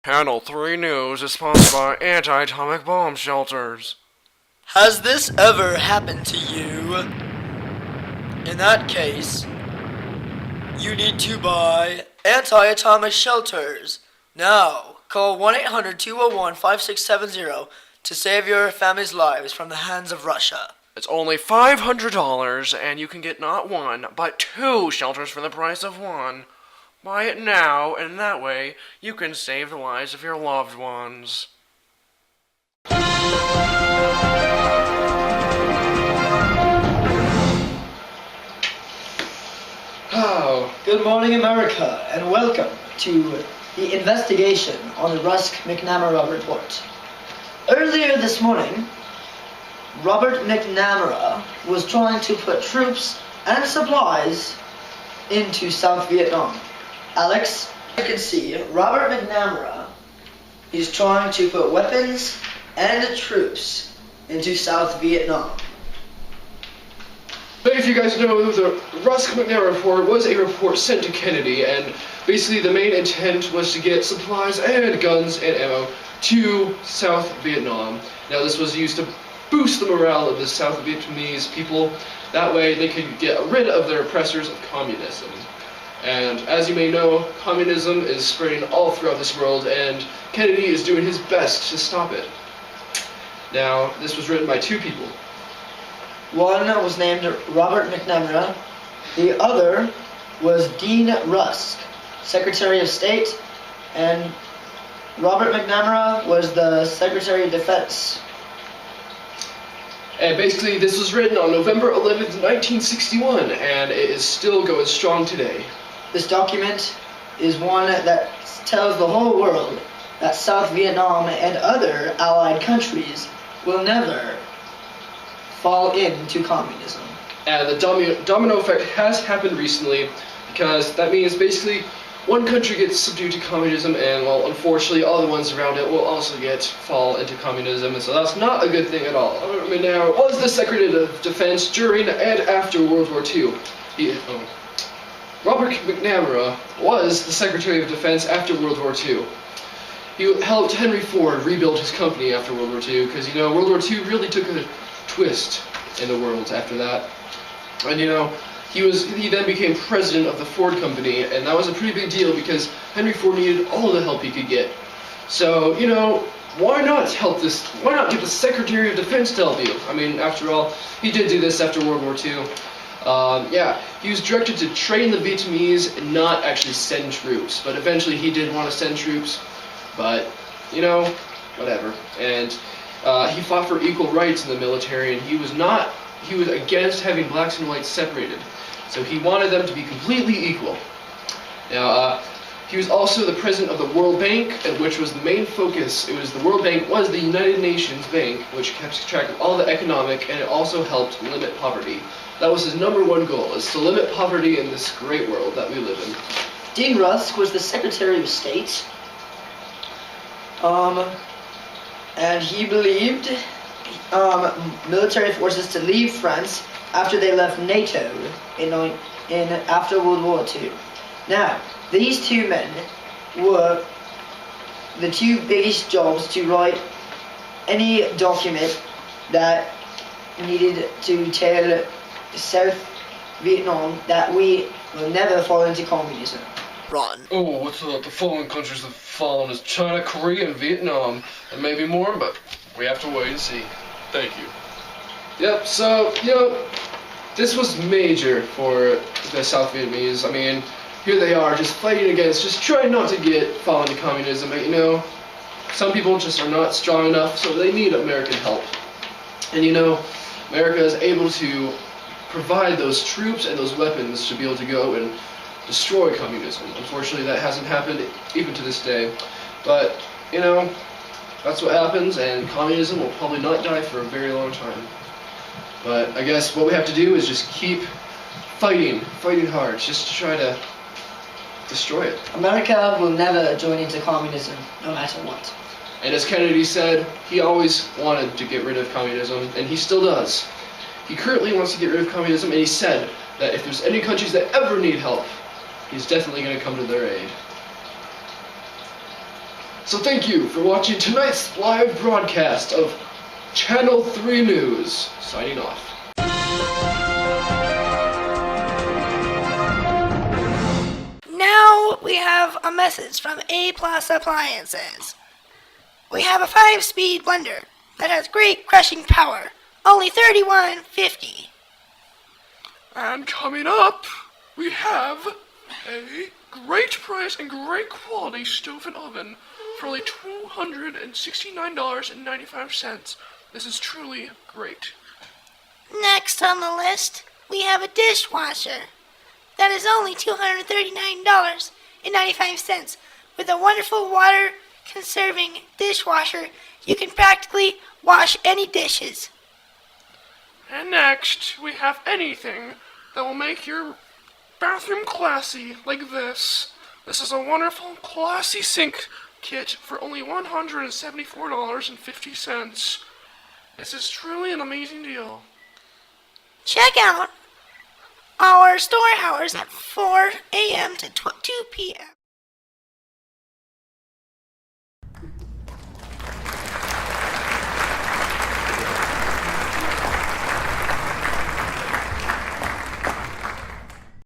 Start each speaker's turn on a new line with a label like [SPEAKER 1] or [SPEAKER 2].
[SPEAKER 1] Panel 3 News is sponsored by anti-atomic bomb shelters.
[SPEAKER 2] Has this ever happened to you? In that case, you need to buy anti-atomic shelters. Now, call 1-800-201-5670 to save your family's lives from the hands of Russia.
[SPEAKER 1] It's only $500 and you can get not one, but 2 shelters for the price of one. Buy it now, and that way you can save the lives of your loved ones.
[SPEAKER 2] Oh, good morning, America, and welcome to the investigation on the Rusk McNamara report. Earlier this morning, Robert McNamara was trying to put troops and supplies into South Vietnam. Alex, you can see Robert McNamara, he's trying to put weapons and troops into South Vietnam.
[SPEAKER 3] If you guys know, the Rusk McNamara report was a report sent to Kennedy, and basically the main intent was to get supplies and guns and ammo to South Vietnam. Now this was used to boost the morale of the South Vietnamese people. That way they could get rid of their oppressors of communism. And as you may know, communism is spreading all throughout this world, and Kennedy is doing his best to stop it. Now, this was written by 2 people.
[SPEAKER 2] One was named Robert McNamara. The other was Dean Rusk, Secretary of State, and Robert McNamara was the Secretary of Defense.
[SPEAKER 3] And basically, this was written on November 11th, 1961, and it is still going strong today.
[SPEAKER 2] This document is one that tells the whole world that South Vietnam and other allied countries will never fall into communism.
[SPEAKER 3] And the domino effect has happened recently, because that means basically one country gets subdued to communism, and well, unfortunately, all the ones around it will also fall into communism, and so that's not a good thing at all. Robert McNamara was the Secretary of Defense during and after World War II. Robert McNamara was the Secretary of Defense after World War II. He helped Henry Ford rebuild his company after World War II, because, World War II really took a twist in the world after that. And, he then became president of the Ford Company, and that was a pretty big deal because Henry Ford needed all the help he could get. So, why not get the Secretary of Defense to help you? I mean, after all, he did do this after World War II. He was directed to train the Vietnamese and not actually send troops, but eventually he did want to send troops, but, whatever. And he fought for equal rights in the military, and he was against having blacks and whites separated. So he wanted them to be completely equal. Now, he was also the president of the World Bank, which was the main focus. The World Bank was the United Nations bank, which kept track of all the economic, and it also helped limit poverty. That was his #1 goal, is to limit poverty in this great world that we live in.
[SPEAKER 2] Dean Rusk was the Secretary of State. And he believed military forces to leave France after they left NATO after World War II. Now, these 2 men were the 2 biggest jobs to write any document that needed to tell South Vietnam that we will never fall into communism. Ron.
[SPEAKER 3] Oh, what's up? The following countries have fallen is China, Korea, and Vietnam, and maybe more, but we have to wait and see. Thank you. Yep, so, this was major for the South Vietnamese. I mean, here they are, just fighting against, just trying not to fall into communism, but, some people just are not strong enough, so they need American help. And, America is able to provide those troops and those weapons to be able to go and destroy communism. Unfortunately, that hasn't happened even to this day. But, that's what happens, and communism will probably not die for a very long time. But I guess what we have to do is just keep fighting hard, just to try to destroy it.
[SPEAKER 2] America will never join into communism, no matter what.
[SPEAKER 3] And as Kennedy said, he always wanted to get rid of communism, and he still does. He currently wants to get rid of communism, and he said that if there's any countries that ever need help, he's definitely going to come to their aid. So thank you for watching tonight's live broadcast of Channel 3 News. Signing off.
[SPEAKER 4] Now we have a message from A Plus Appliances. We have a 5-speed blender that has great crushing power, only $31.50.
[SPEAKER 1] And coming up, we have a great price and great quality stove and oven for only $269.95. This is truly great.
[SPEAKER 4] Next on the list, we have a dishwasher that is only $239.95. With a wonderful water-conserving dishwasher, you can practically wash any dishes.
[SPEAKER 1] And next, we have anything that will make your bathroom classy, like this. This is a wonderful, classy sink kit for only $174.50. This is truly an amazing deal.
[SPEAKER 4] Check out our store hours at 4 a.m. to 2 p.m.